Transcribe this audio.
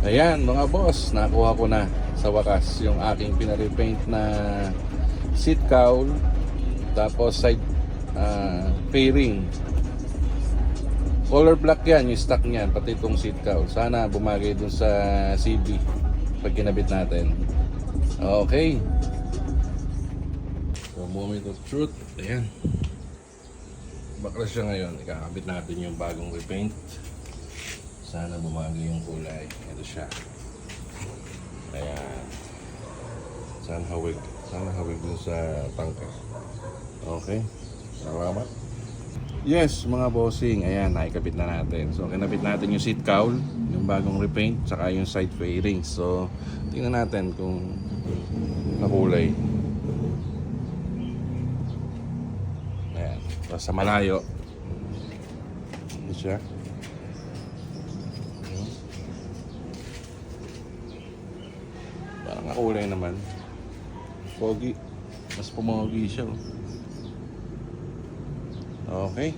Ayan mga boss, nakuha ko na sa wakas yung aking pinarepaint na seat cowl, tapos side fairing. Color black yan, yung stock niyan, pati itong seat cowl. Sana bumagay dun sa CB pag kinabit natin. Okay, so moment of truth. Ayan, bakla siya ngayon. Ikakabit natin yung bagong repaint. Sana bumagay yung kulay. Ito siya. Ayan. Sana hawig dun sa tangka. Okay, salamat. Yes mga bossing, ayan, naikabit na natin. So kinabit natin yung seat cowl, yung bagong repaint, saka yung side fairings. So tingnan natin kung nakulay. Ayan, so, sa malayo ito siya. Parang nakulay naman. Pogi, mas pumogi siya. Okay.